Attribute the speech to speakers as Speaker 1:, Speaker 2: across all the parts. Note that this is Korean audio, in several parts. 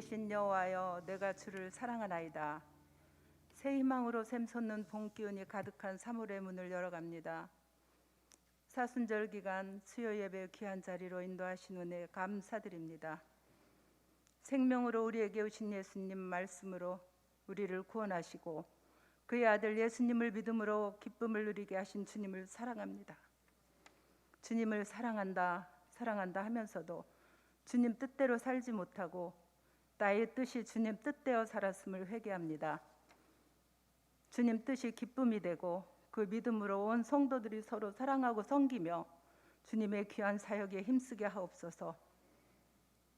Speaker 1: 되신 여호와여, 내가 주를 사랑하나이다. 새 희망으로 샘솟는 봄 기운이 가득한 3월의 문을 열어갑니다. 사순절 기간 수요 예배 귀한 자리로 인도하신 은혜 감사드립니다. 생명으로 우리에게 오신 예수님 말씀으로 우리를 구원하시고 그의 아들 예수님을 믿음으로 기쁨을 누리게 하신 주님을 사랑합니다. 주님을 사랑한다 하면서도 주님 뜻대로 살지 못하고 나의 뜻이 주님 뜻대로 살았음을 회개합니다. 주님 뜻이 기쁨이 되고 그 믿음으로 온 성도들이 서로 사랑하고 섬기며 주님의 귀한 사역에 힘쓰게 하옵소서.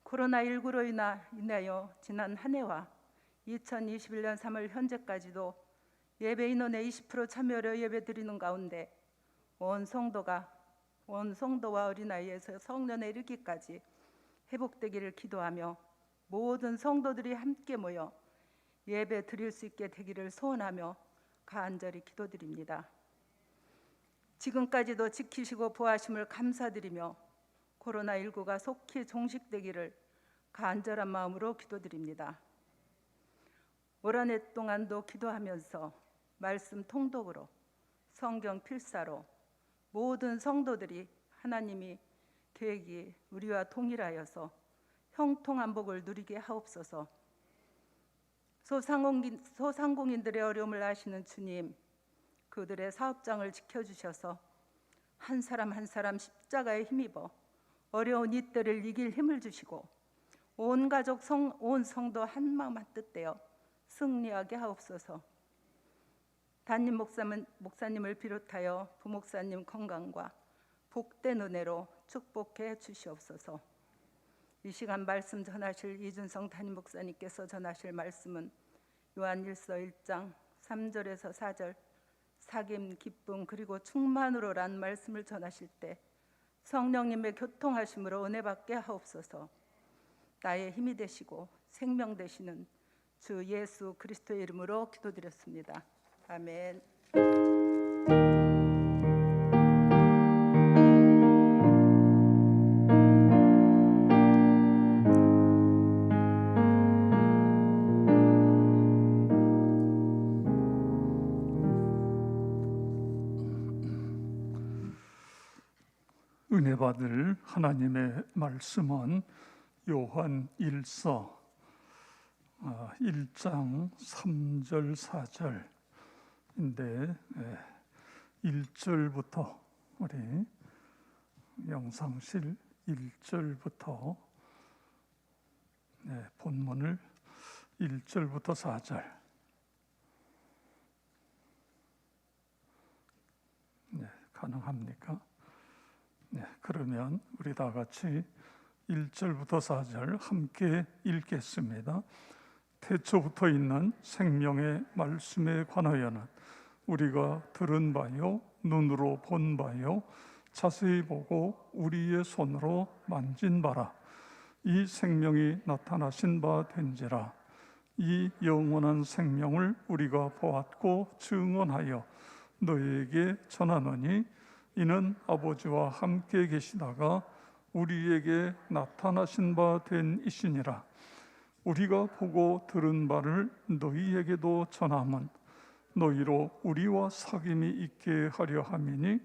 Speaker 1: 코로나19로 인하여 지난 한 해와 2021년 3월 현재까지도 예배 인원의 20% 참여로 예배 드리는 가운데 온 성도와 어린아이에서 성년에 이르기까지 회복되기를 기도하며 모든 성도들이 함께 모여 예배 드릴 수 있게 되기를 소원하며 간절히 기도드립니다. 지금까지도 지키시고 보호하심을 감사드리며 코로나19가 속히 종식되기를 간절한 마음으로 기도드립니다. 올 한 해 동안도 기도하면서 말씀 통독으로 성경 필사로 모든 성도들이 하나님이 계획이 우리와 동일하여서 형통한 복을 누리게 하옵소서. 소상공인들의 어려움을 아시는 주님, 그들의 사업장을 지켜주셔서 한 사람 한 사람 십자가에 힘입어 어려운 이때를 이길 힘을 주시고 온 가족 온 성도 한 마음 한 뜻 되어 승리하게 하옵소서. 담임 목사님을 비롯하여 부목사님 건강과 복된 은혜로 축복해 주시옵소서. 이 시간 말씀 전하실 이준성 담임 목사님께서 전하실 말씀은 요한일서 1장 3절에서 4절 사귐, 기쁨 그리고 충만으로란 말씀을 전하실 때 성령님의 교통하심으로 은혜 받게 하옵소서. 나의 힘이 되시고 생명 되시는 주 예수 그리스도의 이름으로 기도드렸습니다. 아멘.
Speaker 2: 은혜 받을 하나님의 말씀은 요한 1서 1장 3절 4절인데 1절부터 우리 영상실 1절부터 본문을 1절부터 4절 가능합니까? 그러면 우리 다 같이 1절부터 4절 함께 읽겠습니다. 태초부터 있는 생명의 말씀에 관하여는 우리가 들은 바요 눈으로 본 바요 자세히 보고 우리의 손으로 만진 바라. 이 생명이 나타나신 바 된지라. 이 영원한 생명을 우리가 보았고 증언하여 너희에게 전하노니 이는 아버지와 함께 계시다가 우리에게 나타나신 바 된 이시니라. 우리가 보고 들은 바를 너희에게도 전함은 너희로 우리와 사귐이 있게 하려 함이니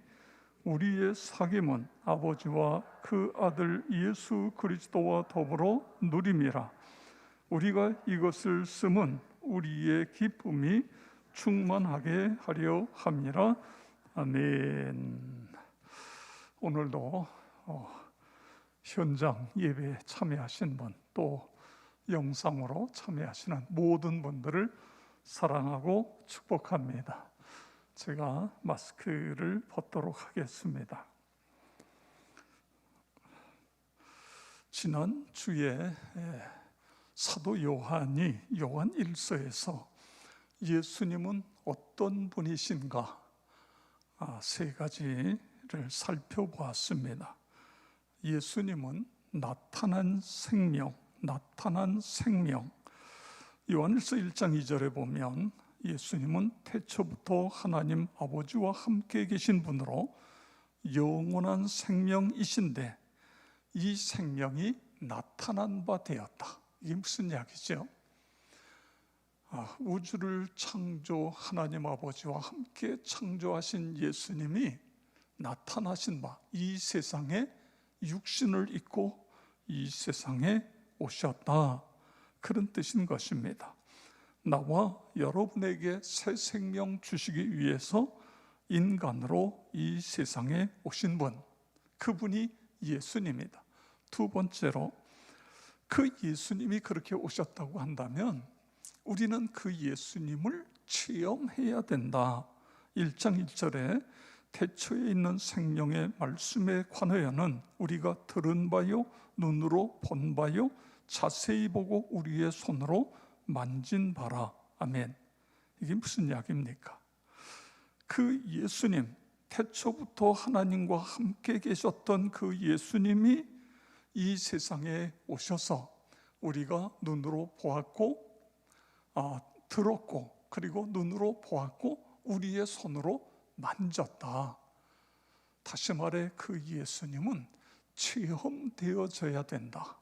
Speaker 2: 우리의 사귐은 아버지와 그 아들 예수 그리스도와 더불어 누림이라. 우리가 이것을 쓰면 우리의 기쁨이 충만하게 하려 함이라. 아멘. 오늘도 현장 예배에 참여하신 분, 또 영상으로 참여하시는 모든 분들을 사랑하고 축복합니다. 제가 마스크를 벗도록 하겠습니다. 지난 주에 사도 요한이 요한 1서에서 예수님은 어떤 분이신가 세 가지를 살펴보았습니다. 예수님은 나타난 생명. 요한일서 1장 2절에 보면 예수님은 태초부터 하나님 아버지와 함께 계신 분으로 영원한 생명이신데 이 생명이 나타난 바 되었다. 이게 무슨 이야기죠? 우주를 창조 하나님 아버지와 함께 창조하신 예수님이 나타나신 바, 이 세상에 육신을 입고 이 세상에 오셨다, 그런 뜻인 것입니다. 나와 여러분에게 새 생명 주시기 위해서 인간으로 이 세상에 오신 분, 그분이 예수님입니다. 두 번째로, 그 예수님이 그렇게 오셨다고 한다면 우리는 그 예수님을 체험해야 된다. 1장 1절에 태초에 있는 생명의 말씀에 관하여는 우리가 들은 바요 눈으로 본 바요 자세히 보고 우리의 손으로 만진 바라. 아멘. 이게 무슨 이야기입니까? 그 예수님, 태초부터 하나님과 함께 계셨던 그 예수님이 이 세상에 오셔서 우리가 눈으로 보았고 들었고, 그리고 눈으로 보았고 우리의 손으로 만졌다. 다시 말해 그 예수님은 체험되어져야 된다.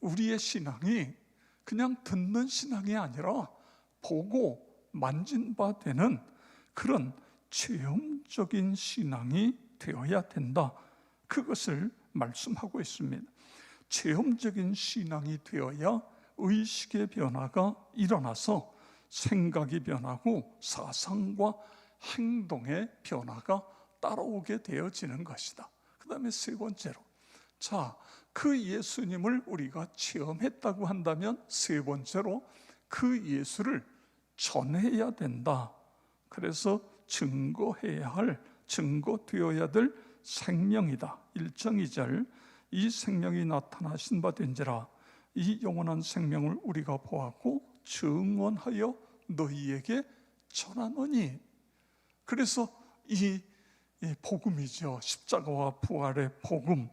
Speaker 2: 우리의 신앙이 그냥 듣는 신앙이 아니라 보고 만진 바 되는 그런 체험적인 신앙이 되어야 된다. 그것을 말씀하고 있습니다. 체험적인 신앙이 되어야 의식의 변화가 일어나서 생각이 변하고 사상과 행동의 변화가 따라오게 되어지는 것이다. 그 다음에 세 번째로, 그 예수님을 우리가 체험했다고 한다면 세 번째로 그 예수를 전해야 된다. 그래서 증거되어야 될 생명이다. 1장 2절, 이 생명이 나타나신 바 된지라 이 영원한 생명을 우리가 보았고 증언하여 너희에게 전하노니. 그래서 이 복음이죠. 십자가와 부활의 복음,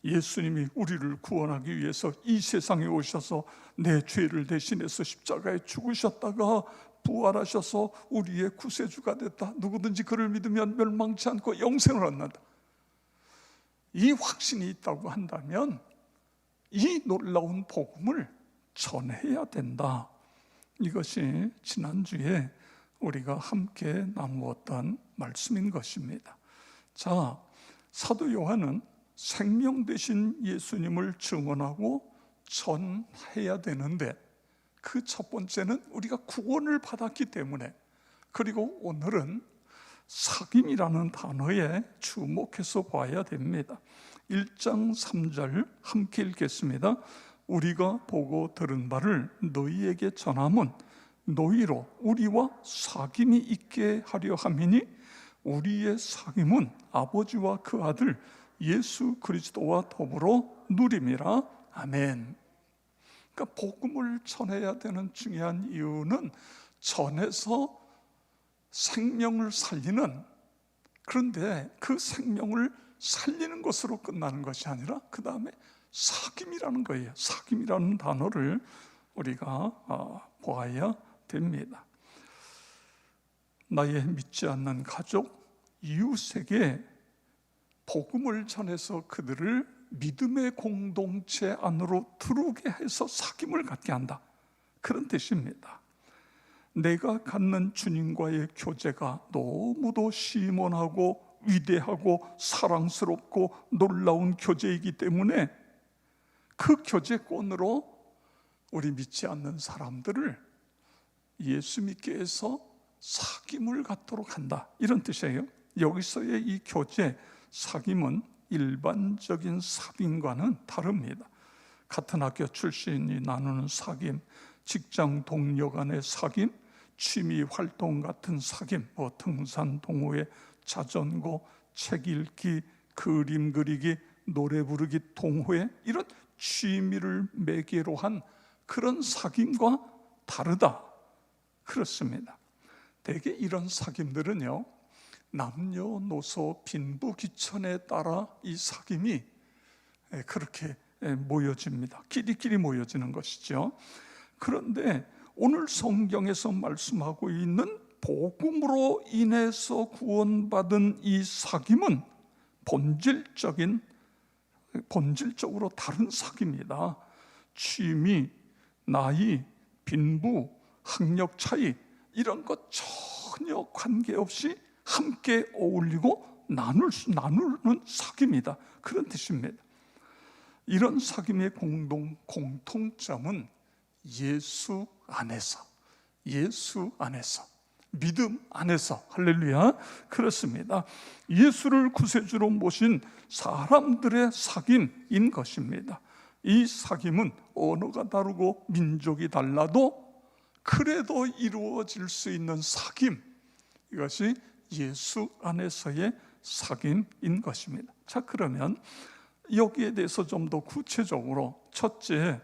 Speaker 2: 예수님이 우리를 구원하기 위해서 이 세상에 오셔서 내 죄를 대신해서 십자가에 죽으셨다가 부활하셔서 우리의 구세주가 됐다. 누구든지 그를 믿으면 멸망치 않고 영생을 얻는다. 이 확신이 있다고 한다면 이 놀라운 복음을 전해야 된다. 이것이 지난주에 우리가 함께 나누었던 말씀인 것입니다. 사도 요한은 생명 되신 예수님을 증언하고 전해야 되는데, 그 첫 번째는 우리가 구원을 받았기 때문에, 그리고 오늘은 사귐이라는 단어에 주목해서 봐야 됩니다. 1장 3절 함께 읽겠습니다. 우리가 보고 들은 바를 너희에게 전함은 너희로 우리와 사귐이 있게 하려 함이니 우리의 사귐은 아버지와 그 아들 예수 그리스도와 더불어 누림이라. 아멘. 그러니까 복음을 전해야 되는 중요한 이유는 전해서 생명을 살리는, 그런데 그 생명을 살리는 것으로 끝나는 것이 아니라 그 다음에 사귐이라는 거예요. 사귐이라는 단어를 우리가 보아야 됩니다. 나의 믿지 않는 가족, 이웃에게 복음을 전해서 그들을 믿음의 공동체 안으로 들어오게 해서 사귐을 갖게 한다, 그런 뜻입니다. 내가 갖는 주님과의 교제가 너무도 시원하고 위대하고 사랑스럽고 놀라운 교제이기 때문에 그 교제권으로 우리 믿지 않는 사람들을 예수 믿게 해서 사귐을 갖도록 한다, 이런 뜻이에요. 여기서의 이 교제, 사귐은 일반적인 사귐과는 다릅니다. 같은 학교 출신이 나누는 사귐, 직장 동료 간의 사귐, 취미 활동 같은 사귐, 등산, 동호회, 자전거, 책 읽기, 그림 그리기, 노래 부르기, 동호회, 이런 취미를 매개로 한 그런 사귐과 다르다, 그렇습니다. 대개 이런 사귐들은요, 남녀노소 빈부귀천에 따라 이 사귐이 그렇게 모여집니다. 끼리끼리 모여지는 것이죠. 그런데 오늘 성경에서 말씀하고 있는 복음으로 인해서 구원받은 이 사귐은 본질적으로 다른 사귐이다. 취미, 나이, 빈부, 학력 차이 이런 것 전혀 관계없이 함께 어울리고 나누는 사귐이다, 그런 뜻입니다. 이런 사귐의 공통점은 예수 안에서, 믿음 안에서, 할렐루야, 그렇습니다. 예수를 구세주로 모신 사람들의 사귐인 것입니다. 이 사귐은 언어가 다르고 민족이 달라도 그래도 이루어질 수 있는 사귐, 이것이 예수 안에서의 사귐인 것입니다. 자, 그러면 여기에 대해서 좀 더 구체적으로, 첫째,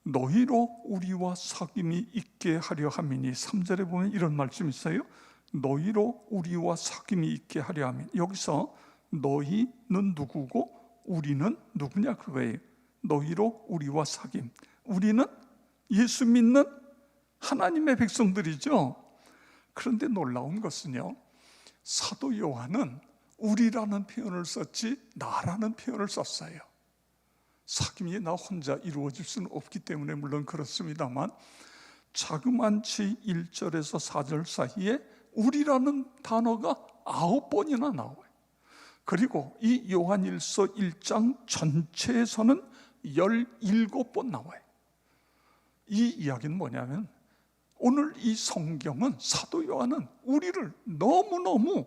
Speaker 2: 너희로 우리와 사귐이 있게 하려 함이니, 3절에 보면 이런 말씀이 있어요. 너희로 우리와 사귐이 있게 하려 함이니, 여기서 너희는 누구고 우리는 누구냐, 그거예요. 너희로 우리와 사귐, 우리는 예수 믿는 하나님의 백성들이죠. 그런데 놀라운 것은요, 사도 요한은 우리라는 표현을 썼지 나라는 표현을 썼어요. 사귐이 나 혼자 이루어질 수는 없기 때문에 물론 그렇습니다만, 자그만치 1절에서 4절 사이에 우리라는 단어가 9번이나 나와요. 그리고 이 요한일서 1장 전체에서는 17번 나와요. 이 이야기는 뭐냐면, 오늘 이 성경은, 사도 요한은 우리를 너무너무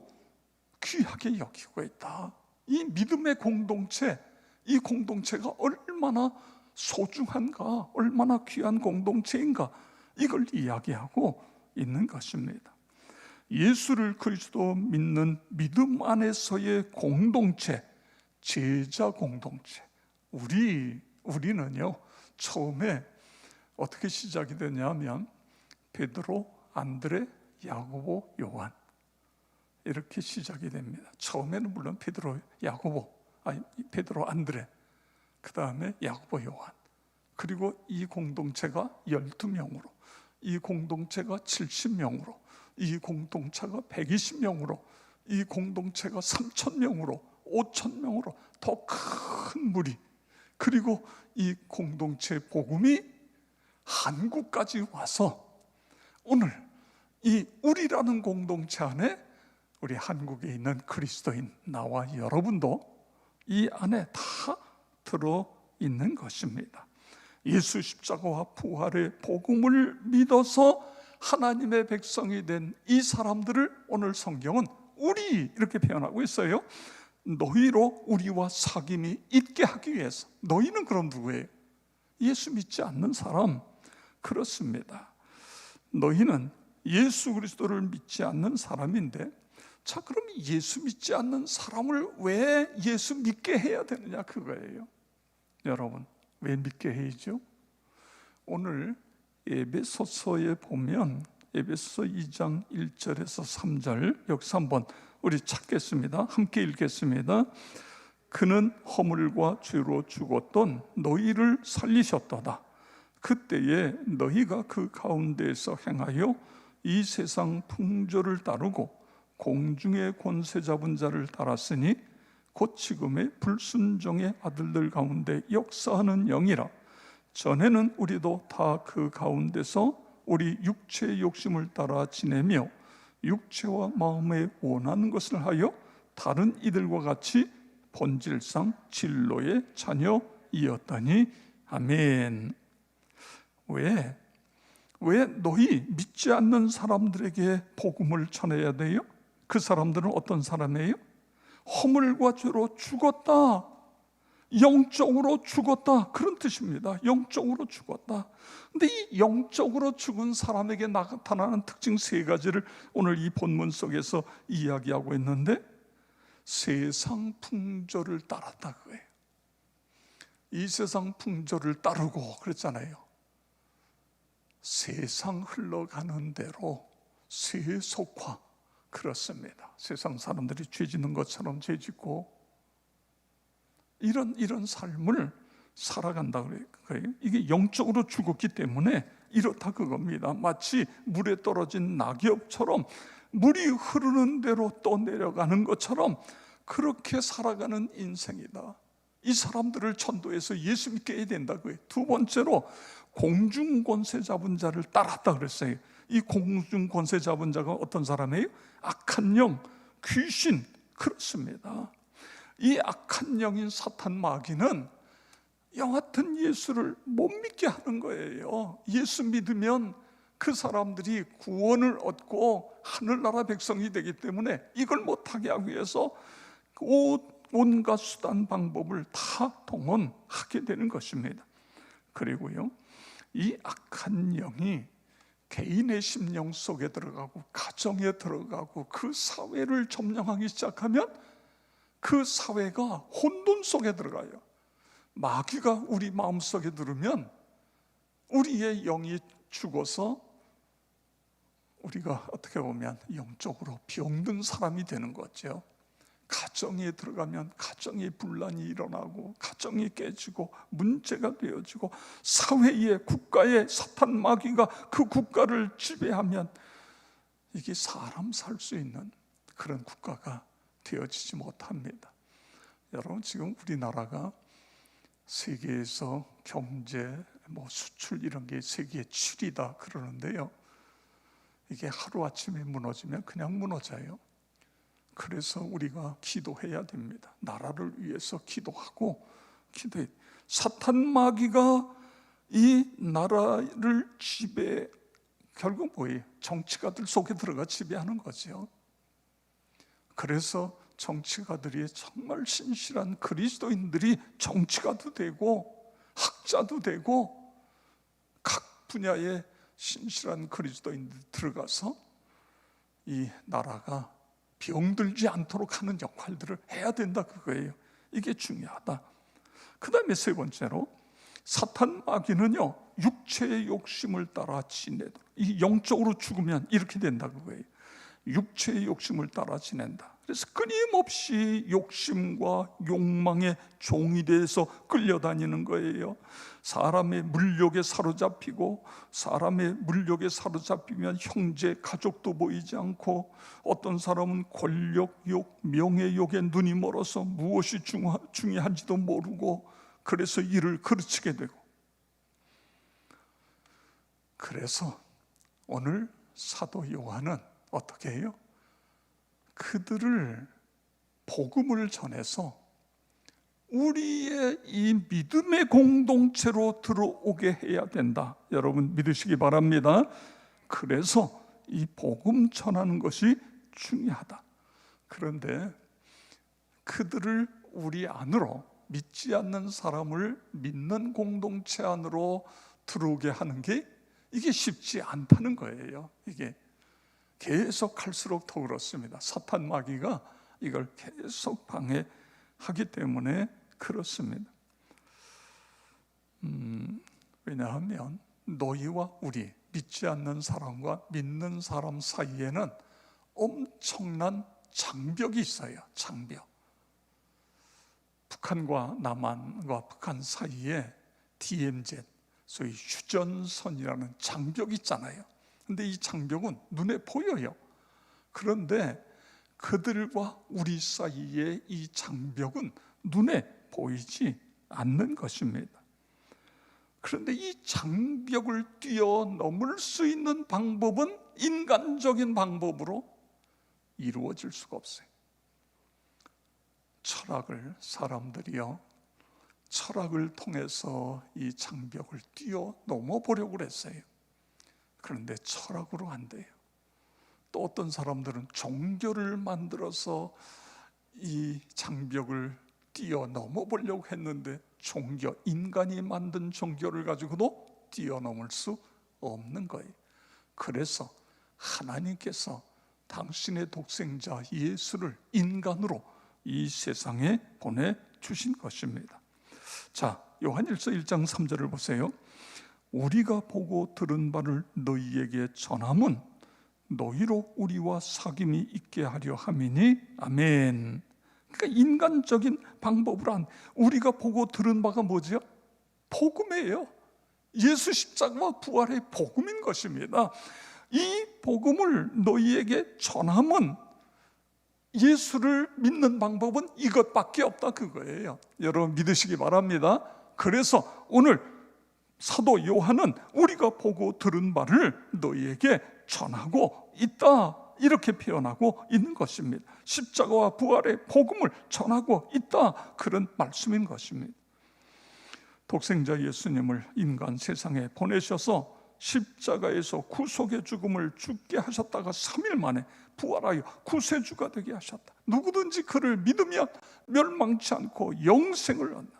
Speaker 2: 귀하게 여기고 있다. 이 믿음의 공동체, 이 공동체가 얼마나 소중한가, 얼마나 귀한 공동체인가, 이걸 이야기하고 있는 것입니다. 예수를 그리스도 믿는 믿음 안에서의 공동체, 제자 공동체, 우리는요, 처음에 어떻게 시작이 되냐면 베드로, 안드레, 야고보, 요한, 이렇게 시작이 됩니다. 처음에는 물론 베드로, 안드레, 그 다음에 야고보, 요한, 그리고 이 공동체가 12명으로, 이 공동체가 70명으로, 이 공동체가 120명으로, 이 공동체가 3,000명으로, 5,000명으로 더 큰 무리, 그리고 이 공동체 복음이 한국까지 와서 오늘 이 우리라는 공동체 안에, 우리 한국에 있는 그리스도인 나와 여러분도 이 안에 다 들어있는 것입니다. 예수 십자가와 부활의 복음을 믿어서 하나님의 백성이 된 이 사람들을 오늘 성경은 우리, 이렇게 표현하고 있어요. 너희로 우리와 사귐이 있게 하기 위해서. 너희는 그럼 누구예요? 예수 믿지 않는 사람. 그렇습니다. 너희는 예수 그리스도를 믿지 않는 사람인데, 자, 그럼 예수 믿지 않는 사람을 왜 예수 믿게 해야 되느냐, 그거예요. 여러분, 왜 믿게 해야죠? 오늘 에베소서에 보면 에베소서 2장 1절에서 3절, 여기서 한번 우리 찾겠습니다. 함께 읽겠습니다. 그는 허물과 죄로 죽었던 너희를 살리셨도다. 그때에 너희가 그 가운데에서 행하여 이 세상 풍조를 따르고 공중의 권세 잡은 자를 따랐으니 곧 지금의 불순종의 아들들 가운데 역사하는 영이라. 전에는 우리도 다 그 가운데서 우리 육체의 욕심을 따라 지내며 육체와 마음에 원하는 것을 하여 다른 이들과 같이 본질상 진로의 자녀이었다니. 아멘. 왜 너희 믿지 않는 사람들에게 복음을 전해야 돼요? 그 사람들은 어떤 사람이에요? 허물과 죄로 죽었다, 영적으로 죽었다, 그런 뜻입니다. 영적으로 죽었다. 근데 이 영적으로 죽은 사람에게 나타나는 특징 3가지를 오늘 이 본문 속에서 이야기하고 있는데, 세상 풍조를 따랐다, 그거예요. 이 세상 풍조를 따르고 그랬잖아요. 세상 흘러가는 대로 세속화, 그렇습니다. 세상 사람들이 죄 짓는 것처럼 죄 짓고 이런 삶을 살아간다 그래요. 이게 영적으로 죽었기 때문에 이렇다 그겁니다. 마치 물에 떨어진 낙엽처럼 물이 흐르는 대로 또 내려가는 것처럼 그렇게 살아가는 인생이다. 이 사람들을 전도해서 예수 믿게 해야 된다. 두 번째로, 공중 권세 잡은 자를 따랐다 그랬어요. 이 공중 권세 잡은 자가 어떤 사람이에요? 악한 영, 귀신. 그렇습니다. 이 악한 영인 사탄 마귀는 여하튼 예수를 못 믿게 하는 거예요. 예수 믿으면 그 사람들이 구원을 얻고 하늘나라 백성이 되기 때문에 이걸 못하게 하기 위해서 온갖 수단 방법을 다 동원하게 되는 것입니다. 그리고요, 이 악한 영이 개인의 심령 속에 들어가고 가정에 들어가고 그 사회를 점령하기 시작하면 그 사회가 혼돈 속에 들어가요. 마귀가 우리 마음속에 들으면 우리의 영이 죽어서 우리가 어떻게 보면 영적으로 병든 사람이 되는 거죠. 가정에 들어가면 가정의 분란이 일어나고 가정이 깨지고 문제가 되어지고 사회에 국가에 사탄 마귀가 그 국가를 지배하면 이게 사람 살 수 있는 그런 국가가 되어지지 못합니다. 여러분, 지금 우리나라가 세계에서 경제, 수출 이런 게 세계 7위다 그러는데요, 이게 하루아침에 무너지면 그냥 무너져요. 그래서 우리가 기도해야 됩니다. 나라를 위해서 기도하고 기도해. 사탄 마귀가 이 나라를 결국 뭐예요? 정치가들 속에 들어가 지배하는 거죠. 그래서 정치가들이 정말 신실한 그리스도인들이 정치가도 되고 학자도 되고 각 분야의 신실한 그리스도인들이 들어가서 이 나라가 병들지 않도록 하는 역할들을 해야 된다 그거예요. 이게 중요하다. 그 다음에 세 번째로 사탄 마귀는요, 육체의 욕심을 따라 지내도록, 이 영적으로 죽으면 이렇게 된다 그거예요. 육체의 욕심을 따라 지낸다. 그래서 끊임없이 욕심과 욕망의 종이 돼서 끌려다니는 거예요. 사람의 물욕에 사로잡히고, 사람의 물욕에 사로잡히면 형제, 가족도 보이지 않고, 어떤 사람은 권력욕, 명예욕에 눈이 멀어서 무엇이 중요한지도 모르고, 그래서 일을 그르치게 되고. 그래서 오늘 사도 요한은 어떻게 해요? 그들을 복음을 전해서 우리의 이 믿음의 공동체로 들어오게 해야 된다. 여러분 믿으시기 바랍니다. 그래서 이 복음 전하는 것이 중요하다. 그런데 그들을 우리 안으로, 믿지 않는 사람을 믿는 공동체 안으로 들어오게 하는 게 이게 쉽지 않다는 거예요. 이게 계속 갈수록 더 그렇습니다. 사탄 마귀가 이걸 계속 방해하기 때문에 그렇습니다. 왜냐하면 너희와 우리, 믿지 않는 사람과 믿는 사람 사이에는 엄청난 장벽이 있어요. 장벽. 북한과 남한과 북한 사이에 DMZ, 소위 휴전선이라는 장벽이 있잖아요. 근데 이 장벽은 눈에 보여요. 그런데 그들과 우리 사이의 이 장벽은 눈에 보이지 않는 것입니다. 그런데 이 장벽을 뛰어넘을 수 있는 방법은 인간적인 방법으로 이루어질 수가 없어요. 철학을 통해서 이 장벽을 뛰어넘어 보려고 했어요. 그런데 철학으로 안 돼요. 또 어떤 사람들은 종교를 만들어서 이 장벽을 뛰어넘어 보려고 했는데 인간이 만든 종교를 가지고도 뛰어넘을 수 없는 거예요. 그래서 하나님께서 당신의 독생자 예수를 인간으로 이 세상에 보내주신 것입니다. 자, 요한일서 1장 3절을 보세요. 우리가 보고 들은 바를 너희에게 전함은 너희로 우리와 사귐이 있게 하려 함이니 아멘. 그러니까 인간적인 방법으로 한, 우리가 보고 들은 바가 뭐죠? 복음이에요. 예수 십자가와 부활의 복음인 것입니다. 이 복음을 너희에게 전함은, 예수를 믿는 방법은 이것밖에 없다 그거예요. 여러분 믿으시기 바랍니다. 그래서 오늘 사도 요한은 우리가 보고 들은 바를 너희에게 전하고 있다, 이렇게 표현하고 있는 것입니다. 십자가와 부활의 복음을 전하고 있다, 그런 말씀인 것입니다. 독생자 예수님을 인간 세상에 보내셔서 십자가에서 구속의 죽음을 죽게 하셨다가 3일 만에 부활하여 구세주가 되게 하셨다. 누구든지 그를 믿으면 멸망치 않고 영생을 얻는다.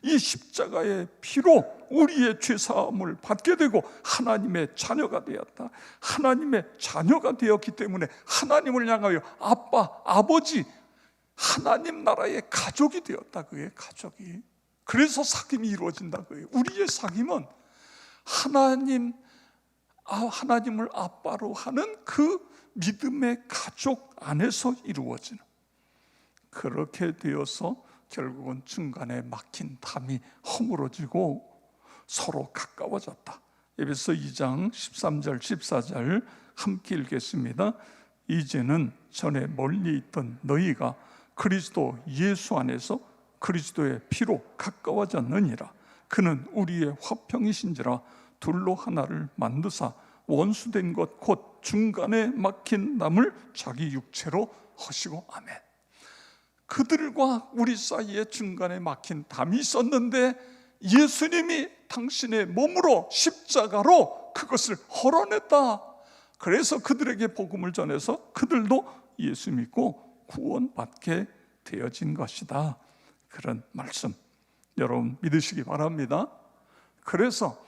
Speaker 2: 이 십자가의 피로 우리의 죄사함을 받게 되고 하나님의 자녀가 되었다. 하나님의 자녀가 되었기 때문에 하나님을 향하여 아빠, 아버지, 하나님 나라의 가족이 되었다. 그의 가족이. 그래서 사귐이 이루어진다. 그예요. 우리의 사귐은 하나님을 아빠로 하는 그 믿음의 가족 안에서 이루어지는, 그렇게 되어서 결국은 중간에 막힌 담이 허물어지고 서로 가까워졌다. 에베소 2장 13절 14절 함께 읽겠습니다. 이제는 전에 멀리 있던 너희가 그리스도 예수 안에서 그리스도의 피로 가까워졌느니라. 그는 우리의 화평이신지라 둘로 하나를 만드사 원수된 것 곧 중간에 막힌 담을 자기 육체로 하시고. 아멘. 그들과 우리 사이에 중간에 막힌 담이 있었는데 예수님이 당신의 몸으로 십자가로 그것을 헐어냈다. 그래서 그들에게 복음을 전해서 그들도 예수 믿고 구원받게 되어진 것이다. 그런 말씀 여러분 믿으시기 바랍니다. 그래서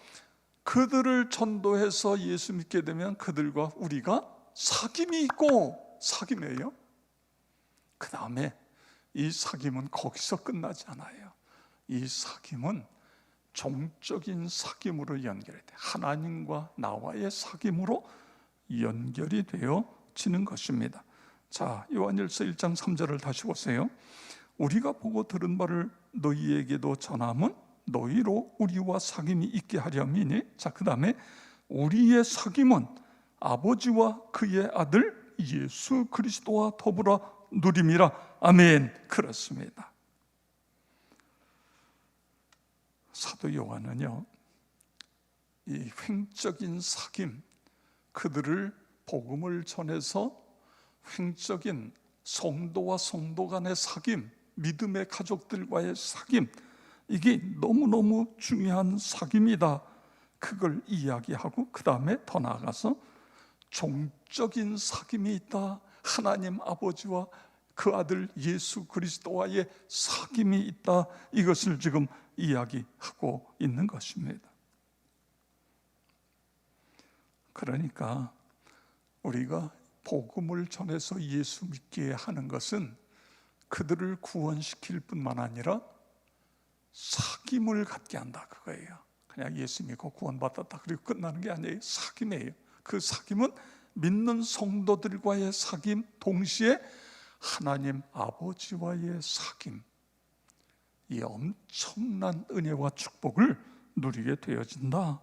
Speaker 2: 그들을 전도해서 예수 믿게 되면 그들과 우리가 사귐이 있고, 사귐이에요. 그 다음에 이 사귐은 거기서 끝나지 않아요. 이 사귐은 종적인 사귐으로 연결이 돼. 하나님과 나와의 사귐으로 연결이 되어지는 것입니다. 자, 요한일서 1장 3절을 다시 보세요. 우리가 보고 들은 바를 너희에게도 전함은 너희로 우리와 사귐이 있게 하려니니. 자, 그 다음에 우리의 사귐은 아버지와 그의 아들 예수 그리스도와 더불어 누림이라. 아멘. 그렇습니다. 사도 요한은요, 이 횡적인 사귐, 그들을 복음을 전해서 횡적인 성도와 성도 간의 사귐, 믿음의 가족들과의 사귐, 이게 너무너무 중요한 사귐이다, 그걸 이야기하고 그 다음에 더 나아가서 종적인 사귐이 있다. 하나님 아버지와 그 아들 예수 그리스도와의 사귐이 있다. 이것을 지금 이야기하고 있는 것입니다. 그러니까 우리가 복음을 전해서 예수 믿게 하는 것은 그들을 구원시킬 뿐만 아니라 사귐을 갖게 한다, 그거예요. 그냥 예수 믿고 구원받았다 그리고 끝나는 게 아니에요. 사귐이에요. 그 사귐은 믿는 성도들과의 사귐, 동시에 하나님 아버지와의 사귐, 이 엄청난 은혜와 축복을 누리게 되어진다.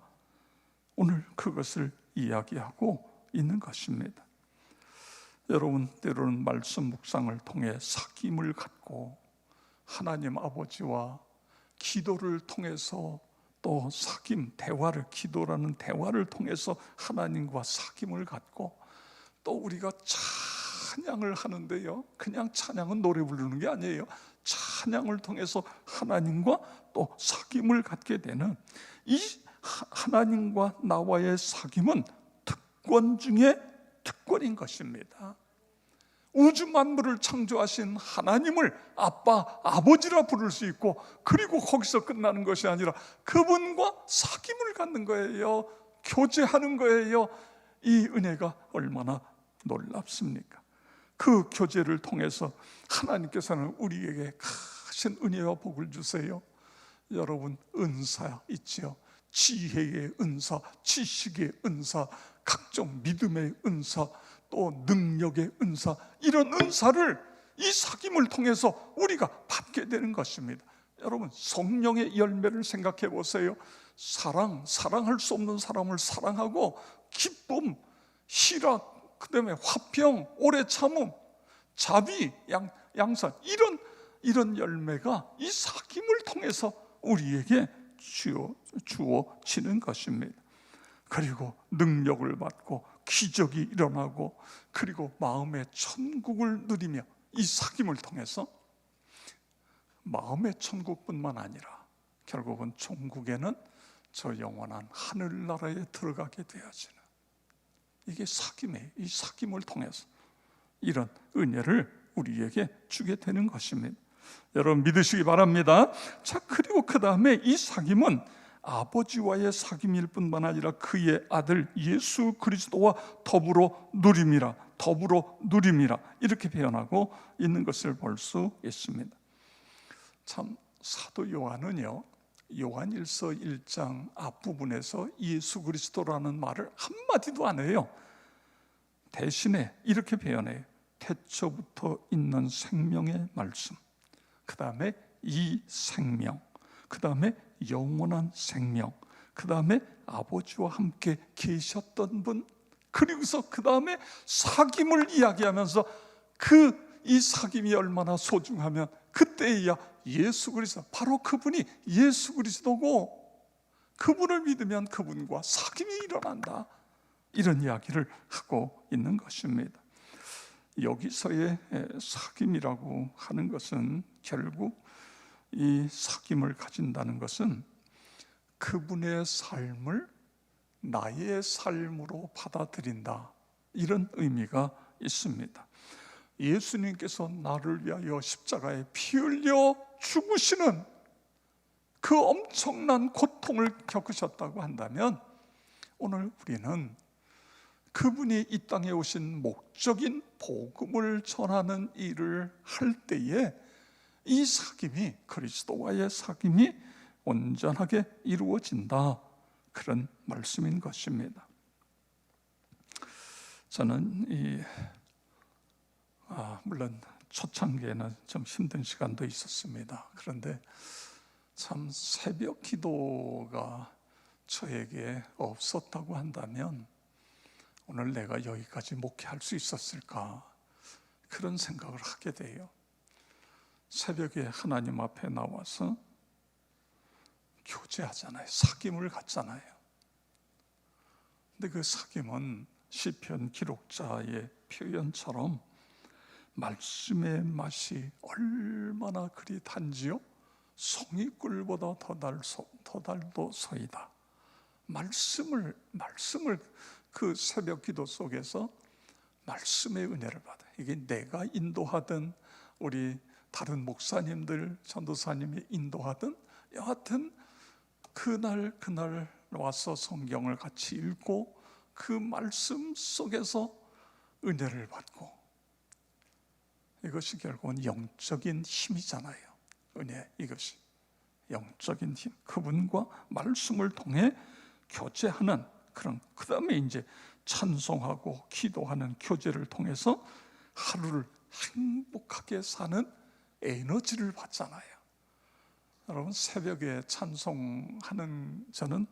Speaker 2: 오늘 그것을 이야기하고 있는 것입니다. 여러분, 때로는 말씀 묵상을 통해 사귐을 갖고 하나님 아버지와 기도를 통해서 또 사귐, 대화를, 기도라는 대화를 통해서 하나님과 사귐을 갖고, 또 우리가 찬양을 하는데요, 그냥 찬양은 노래 부르는 게 아니에요. 찬양을 통해서 하나님과 또 사귐을 갖게 되는 이 하나님과 나와의 사귐은 특권 중에 특권인 것입니다. 우주 만물을 창조하신 하나님을 아빠, 아버지라 부를 수 있고, 그리고 거기서 끝나는 것이 아니라 그분과 사귐을 갖는 거예요. 교제하는 거예요. 이 은혜가 얼마나 놀랍습니까? 그 교제를 통해서 하나님께서는 우리에게 크신 은혜와 복을 주세요. 여러분, 은사 있죠. 지혜의 은사, 지식의 은사, 각종 믿음의 은사, 또 능력의 은사, 이런 은사를 이 사귐을 통해서 우리가 받게 되는 것입니다. 여러분, 성령의 열매를 생각해 보세요. 사랑할 수 없는 사람을 사랑하고, 기쁨, 희락, 그 다음에 화평, 오래 참음, 자비, 양선, 이런 열매가 이 사귐을 통해서 우리에게 주어지는 것입니다. 그리고 능력을 받고 기적이 일어나고, 그리고 마음의 천국을 누리며, 이 사귐을 통해서 마음의 천국뿐만 아니라 결국은 천국에는 저 영원한 하늘나라에 들어가게 되어지는, 이게 사귐이에요. 이 사귐을 통해서 이런 은혜를 우리에게 주게 되는 것입니다. 여러분 믿으시기 바랍니다. 자, 그리고 그 다음에 이 사귐은 아버지와의 사귐일 뿐만 아니라 그의 아들 예수 그리스도와 더불어 누림이라, 더불어 누림이라, 이렇게 표현하고 있는 것을 볼 수 있습니다. 참, 사도 요한은요, 요한일서 1장 앞부분에서 예수 그리스도라는 말을 한마디도 안 해요. 대신에 이렇게 표현해요. 태초부터 있는 생명의 말씀, 그 다음에 이 생명, 그 다음에 영원한 생명, 그 다음에 아버지와 함께 계셨던 분, 그리고서 그 다음에 사귐을 이야기하면서 이 사귐이 얼마나 소중하면 그때야 예수 그리스도, 바로 그분이 예수 그리스도고, 그분을 믿으면 그분과 사귐이 일어난다, 이런 이야기를 하고 있는 것입니다. 여기서의 사귐이라고 하는 것은 결국 이 사귐을 가진다는 것은 그분의 삶을 나의 삶으로 받아들인다, 이런 의미가 있습니다. 예수님께서 나를 위하여 십자가에 피 흘려 죽으시는 그 엄청난 고통을 겪으셨다고 한다면, 오늘 우리는 그분이 이 땅에 오신 목적인 복음을 전하는 일을 할 때에 이 사귐이, 그리스도와의 사귐이 온전하게 이루어진다, 그런 말씀인 것입니다. 저는 물론 초창기에는 좀 힘든 시간도 있었습니다. 그런데 참 새벽 기도가 저에게 없었다고 한다면 오늘 내가 여기까지 목회할 수 있었을까, 그런 생각을 하게 돼요. 새벽에 하나님 앞에 나와서 교제하잖아요. 사귐을 갖잖아요. 근데 그 사귐은 시편 기록자의 표현처럼 말씀의 맛이 얼마나 그리 단지요, 송이꿀보다 더 달도소이다. 말씀을 그 새벽 기도 속에서 말씀의 은혜를 받아요. 이게 내가 인도하든 우리 다른 목사님들, 전도사님이 인도하든, 여하튼 그날 와서 성경을 같이 읽고 그 말씀 속에서 은혜를 받고, 이것이 결국은 영적인 힘이잖아요. 은혜, 이것이 영적인 힘, 그분과 말씀을 통해 교제하는 그런, 그 다음에 이제 찬송하고 기도하는 교제를 통해서 하루를 행복하게 사는 에너지를 받잖아요. 여러분, 새벽에 찬송하는, 저는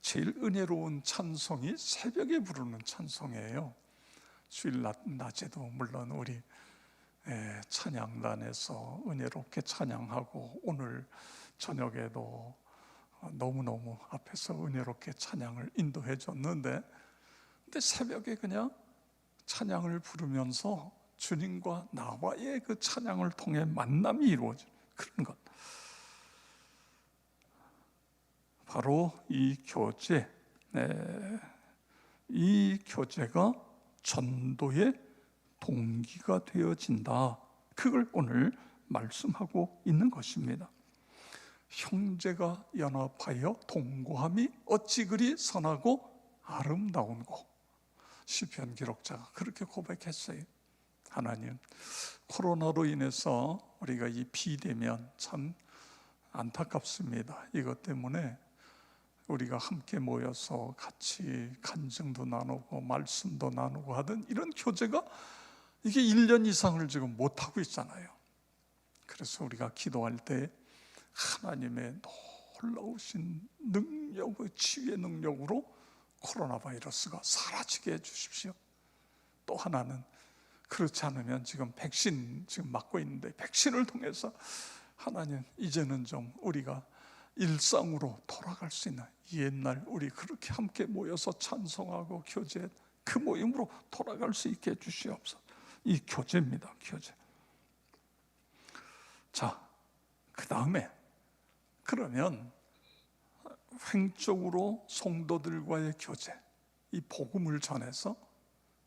Speaker 2: 제일 은혜로운 찬송이 새벽에 부르는 찬송이에요. 주일 낮에도 물론 우리 찬양단에서 은혜롭게 찬양하고, 오늘 저녁에도 너무너무 앞에서 은혜롭게 찬양을 인도해 줬는데, 근데 새벽에 그냥 찬양을 부르면서 주님과 나와의 그 찬양을 통해 만남이 이루어지는 그런 것, 바로 이 교제, 이 교제가 전도의 동기가 되어진다, 그걸 오늘 말씀하고 있는 것입니다. 형제가 연합하여 동거함이 어찌 그리 선하고 아름다운고, 시편 기록자가 그렇게 고백했어요. 하나님, 코로나로 인해서 우리가 이 비대면 참 안타깝습니다. 이것 때문에 우리가 함께 모여서 같이 간증도 나누고 말씀도 나누고 하던 이런 교제가 이게 1년 이상을 지금 못하고 있잖아요. 그래서 우리가 기도할 때 하나님의 놀라우신 능력, 치유의 능력으로 코로나 바이러스가 사라지게 해주십시오. 또 하나는, 그렇지 않으면 지금 백신 지금 맞고 있는데 백신을 통해서 하나님, 이제는 좀 우리가 일상으로 돌아갈 수 있는, 옛날 우리 그렇게 함께 모여서 찬송하고 교제, 그 모임으로 돌아갈 수 있게 해주시옵소서. 이 교제입니다, 교제. 자, 그 다음에 그러면 횡적으로 성도들과의 교제, 이 복음을 전해서,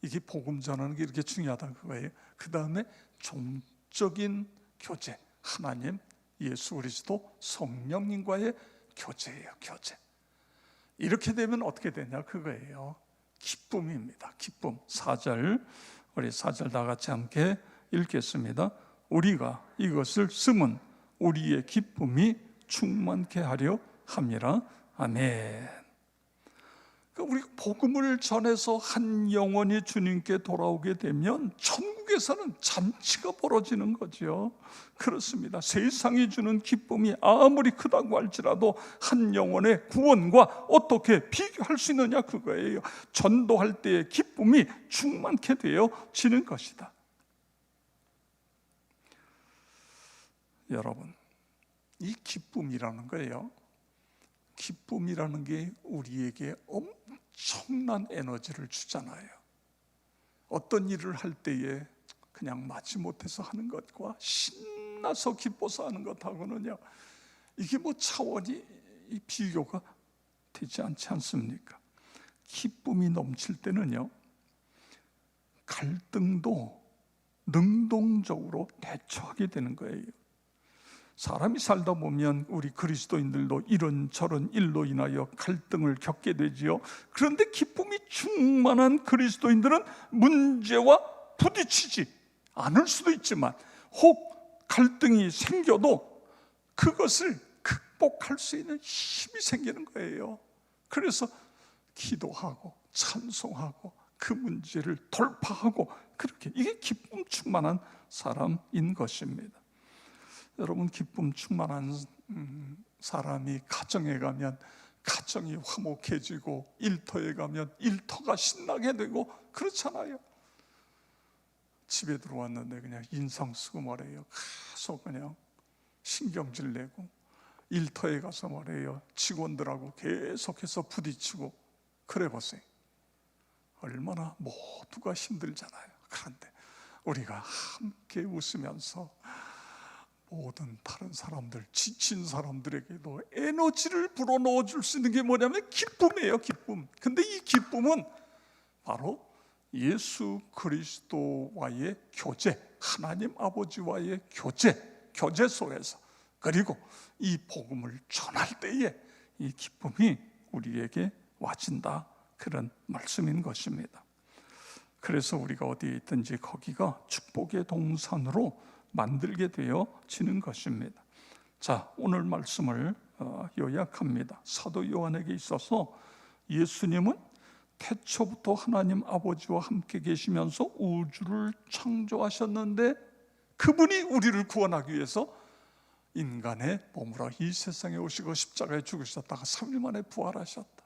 Speaker 2: 이게 복음 전하는 게 이렇게 중요하다는 거예요. 그 다음에 종적인 교제, 하나님, 예수 그리스도, 성령님과의 교제예요, 교제. 이렇게 되면 어떻게 되냐, 그거예요. 기쁨입니다, 기쁨. 4절, 우리 4절 다 같이 함께 읽겠습니다. 우리가 이것을 쓰면 우리의 기쁨이 충만케 하려 함이라. 아멘. 우리가 복음을 전해서 한 영혼이 주님께 돌아오게 되면 천국에서는 잔치가 벌어지는 거죠. 그렇습니다. 세상이 주는 기쁨이 아무리 크다고 할지라도 한 영혼의 구원과 어떻게 비교할 수 있느냐, 그거예요. 전도할 때의 기쁨이 충만케 되어지는 것이다. 여러분, 이 기쁨이라는 거예요. 기쁨이라는 게 우리에게 엄청난 에너지를 주잖아요. 어떤 일을 할 때에 그냥 마지못해서 하는 것과 신나서 기뻐서 하는 것하고는요, 이게 뭐 차원이 비교가 되지 않지 않습니까? 기쁨이 넘칠 때는요, 갈등도 능동적으로 대처하게 되는 거예요. 사람이 살다 보면 우리 그리스도인들도 이런저런 일로 인하여 갈등을 겪게 되지요. 그런데 기쁨이 충만한 그리스도인들은 문제와 부딪히지 않을 수도 있지만, 혹 갈등이 생겨도 그것을 극복할 수 있는 힘이 생기는 거예요. 그래서 기도하고 찬송하고 그 문제를 돌파하고, 그렇게, 이게 기쁨 충만한 사람인 것입니다. 여러분, 기쁨 충만한 사람이 가정에 가면 가정이 화목해지고, 일터에 가면 일터가 신나게 되고, 그렇잖아요. 집에 들어왔는데 그냥 인상 쓰고 말해요. 계속 그냥 신경질 내고, 일터에 가서 말해요, 직원들하고 계속해서 부딪히고, 그래 보세요. 얼마나 모두가 힘들잖아요. 그런데 우리가 함께 웃으면서 모든 다른 사람들, 지친 사람들에게도 에너지를 불어넣어 줄 수 있는 게 뭐냐면 기쁨이에요, 기쁨. 근데 이 기쁨은 바로 예수 그리스도와의 교제, 하나님 아버지와의 교제 속에서, 그리고 이 복음을 전할 때에 이 기쁨이 우리에게 와진다, 그런 말씀인 것입니다. 그래서 우리가 어디에 있든지 거기가 축복의 동산으로 만들게 되어지는 것입니다. 자, 오늘 말씀을 요약합니다. 사도 요한에게 있어서 예수님은 태초부터 하나님 아버지와 함께 계시면서 우주를 창조하셨는데, 그분이 우리를 구원하기 위해서 인간의 몸으로 이 세상에 오시고 십자가에 죽으셨다가 3일 만에 부활하셨다.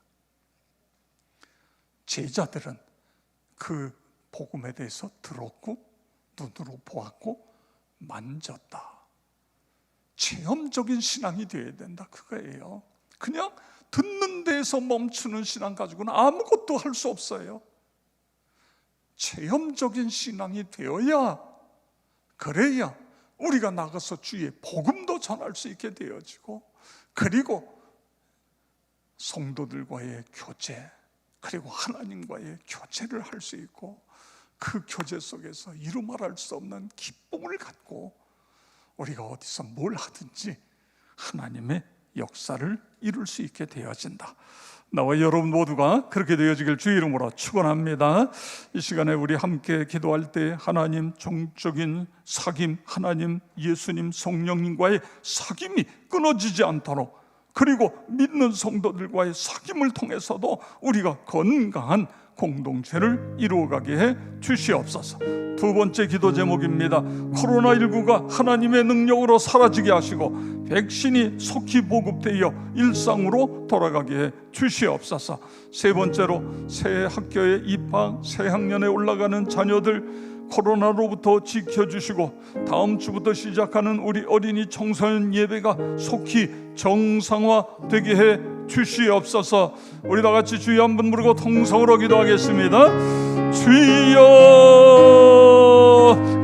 Speaker 2: 제자들은 그 복음에 대해서 들었고, 눈으로 보았고, 만졌다. 체험적인 신앙이 되어야 된다, 그거예요. 그냥 듣는 데에서 멈추는 신앙 가지고는 아무것도 할 수 없어요. 체험적인 신앙이 되어야, 그래야 우리가 나가서 주의 복음도 전할 수 있게 되어지고, 그리고 성도들과의 교제, 그리고 하나님과의 교제를 할 수 있고, 그 교제 속에서 이루 말할 수 없는 기쁨을 갖고 우리가 어디서 뭘 하든지 하나님의 역사를 이룰 수 있게 되어진다. 나와 여러분 모두가 그렇게 되어지길 주의 이름으로 축원합니다. 이 시간에 우리 함께 기도할 때 하나님 종적인 사귐, 하나님 예수님 성령님과의 사귐이 끊어지지 않도록, 그리고 믿는 성도들과의 사귐을 통해서도 우리가 건강한 공동체를 이루어가게 해 주시옵소서. 두 번째 기도 제목입니다. 코로나19가 하나님의 능력으로 사라지게 하시고 백신이 속히 보급되어 일상으로 돌아가게 해 주시옵소서. 세 번째로 새 학교에 입학, 새 학년에 올라가는 자녀들 코로나로부터 지켜주시고, 다음 주부터 시작하는 우리 어린이 청소년 예배가 속히 정상화되게 해 주시옵소서. 우리 다 같이 주여 한번 부르고 통성으로 기도하겠습니다. 주여,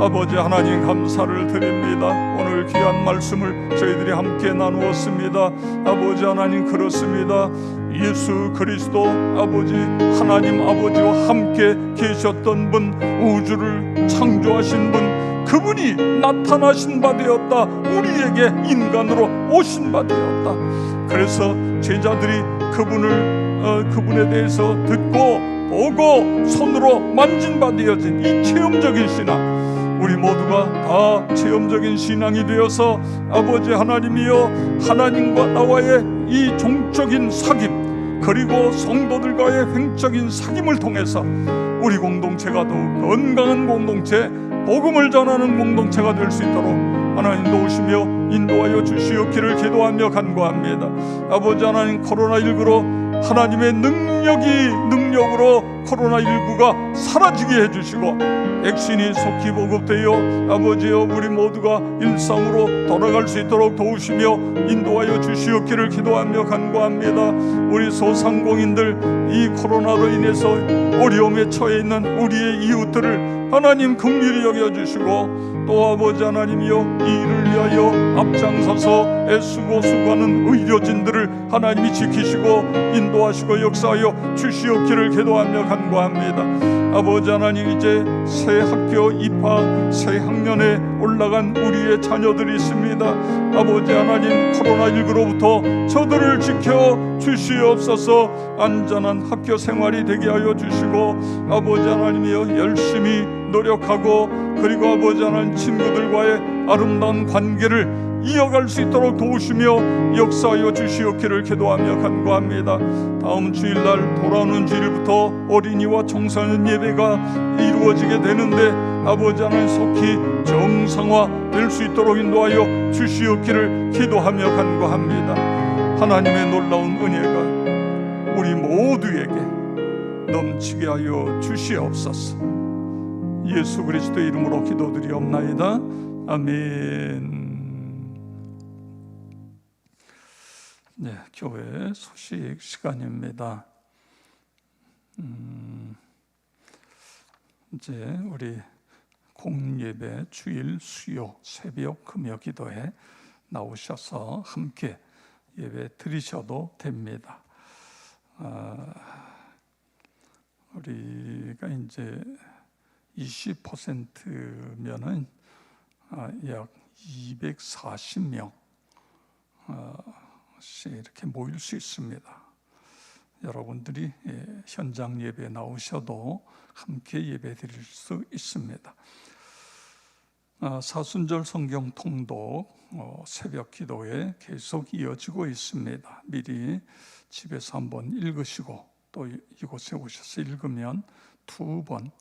Speaker 2: 아버지 하나님 감사를 드립니다. 오늘 귀한 말씀을 저희들이 함께 나누었습니다. 아버지 하나님, 그렇습니다. 예수 그리스도 아버지 하나님 아버지와 함께 계셨던 분, 우주를 창조하신 분, 그분이 나타나신 바 되었다. 우리에게 인간으로 오신 바 되었다. 그래서 제자들이 그분에 대해서 듣고 보고 손으로 만진 바 되어진 이 체험적인 신앙, 우리 모두가 다 체험적인 신앙이 되어서 아버지 하나님이여, 하나님과 나와의 이 종적인 사귐, 그리고 성도들과의 횡적인 사귐을 통해서 우리 공동체가 더욱 건강한 공동체, 복음을 전하는 공동체가 될 수 있도록 하나님 도우시며 인도하여 주시옵기를 기도하며 간구합니다. 아버지 하나님, 코로나19로 하나님의 능력으로 코로나19가 사라지게 해주시고 백신이 속히 보급되어 아버지여 우리 모두가 일상으로 돌아갈 수 있도록 도우시며 인도하여 주시옵기를 기도하며 간구합니다. 우리 소상공인들, 이 코로나로 인해서 어려움에 처해 있는 우리의 이웃들을 하나님 긍휼히 여겨주시고, 또 아버지 하나님이여 이 일을 위하여 앞장서서 애쓰고 수고하는 의료진들을 하나님이 지키시고 인도하시고 역사하여 주시옵기를 기도하며 간구합니다. 아버지 하나님, 이제 새 학교 입학, 새 학년에 올라간 우리의 자녀들이 있습니다. 아버지 하나님, 코로나19로부터 저들을 지켜 주시옵소서. 안전한 학교 생활이 되게 하여 주시고 아버지 하나님이여 열심히 노력하고, 그리고 아버지 하나님 친구들과의 아름다운 관계를 이어갈 수 있도록 도우시며 역사하여 주시옵기를 기도하며 간구합니다. 다음 주일날 돌아오는 주일부터 어린이와 청소년 예배가 이루어지게 되는데 아버지 하나님 속히 정상화 될 수 있도록 인도하여 주시옵기를 기도하며 간구합니다. 하나님의 놀라운 은혜가 우리 모두에게 넘치게 하여 주시옵소서. 예수 그리스도의 이름으로 기도드리옵나이다. 아멘. 네, 교회 소식 시간입니다. 이제 우리 공예배, 주일, 수요, 새벽, 금요 기도에 나오셔서 함께 예배 드리셔도 됩니다. 우리가 이제 20%면은 약 240명 이렇게 모일 수 있습니다. 여러분들이 현장 예배에 나오셔도 함께 예배 드릴 수 있습니다. 사순절 성경 통독 새벽 기도에 계속 이어지고 있습니다. 미리 집에서 한번 읽으시고 또 이곳에 오셔서 읽으면 두 번,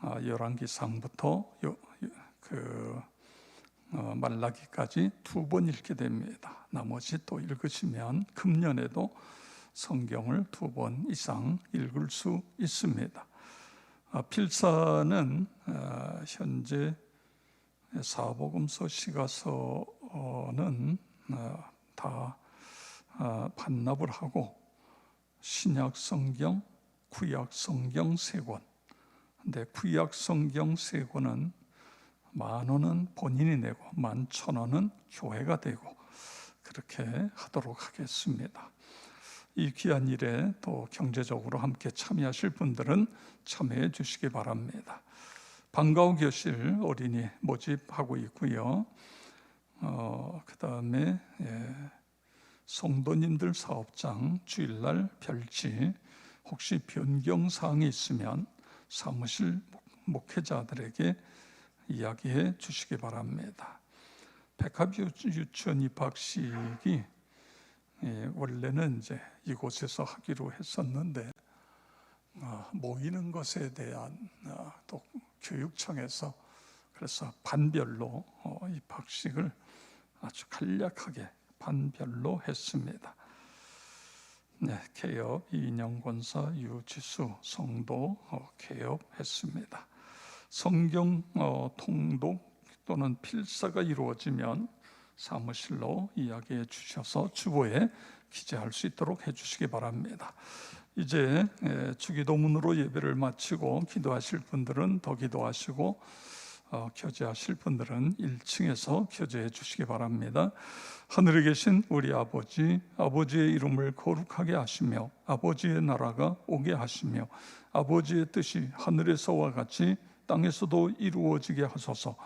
Speaker 2: 열왕기상부터 말라기까지 두 번 읽게 됩니다. 나머지 또 읽으시면 금년에도 성경을 두 번 이상 읽을 수 있습니다. 필사는 현재 사복음서, 시가서는 다 반납을 하고 신약 성경, 구약 성경 세 권. 근데 구약 성경 세 권은 10,000원은 본인이 내고 11,000원은 교회가 되고 그렇게 하도록 하겠습니다. 이 귀한 일에 또 경제적으로 함께 참여하실 분들은 참여해 주시기 바랍니다. 방과후 교실 어린이 모집하고 있고요. 그 다음에 성도님들 사업장 주일날 별지, 혹시 변경사항이 있으면 사무실 목회자들에게 이야기해 주시기 바랍니다. 백합유치원 입학식이 원래는 이제 이곳에서 하기로 했었는데 모이는 것에 대한 또 교육청에서 그래서 반별로 입학식을 아주 간략하게 반별로 했습니다. 네, 개업, 이인영 권사, 유지수 성도 개업했습니다. 성경 통독 또는 필사가 이루어지면 사무실로 이야기해 주셔서 주보에 기재할 수 있도록 해주시기 바랍니다. 이제 주기도문으로 예배를 마치고 기도하실 분들은 더 기도하시고 교제하실 분들은 1층에서 교제해 주시기 바랍니다. 하늘에 계신 우리 아버지, 아버지의 이름을 거룩하게 하시며 아버지의 나라가 오게 하시며 아버지의 뜻이 하늘에서와 같이 땅에서도 이루어지게 하소서.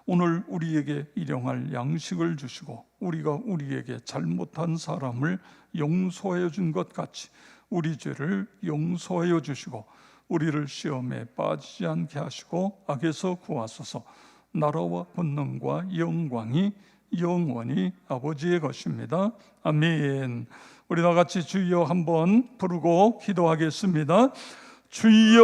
Speaker 2: 오늘 우리에게 일용할 양식을 주시고 우리가 우리에게 잘못한 사람을 용서하여 준 것 같이 우리 죄를 용서하여 주시고 우리를 시험에 빠지지 않게 하시고 악에서 구하소서. 나라와 권능과 영광이 영원히 아버지의 것입니다. 아멘. 우리 다 같이 주여 한번 부르고 기도하겠습니다. 주여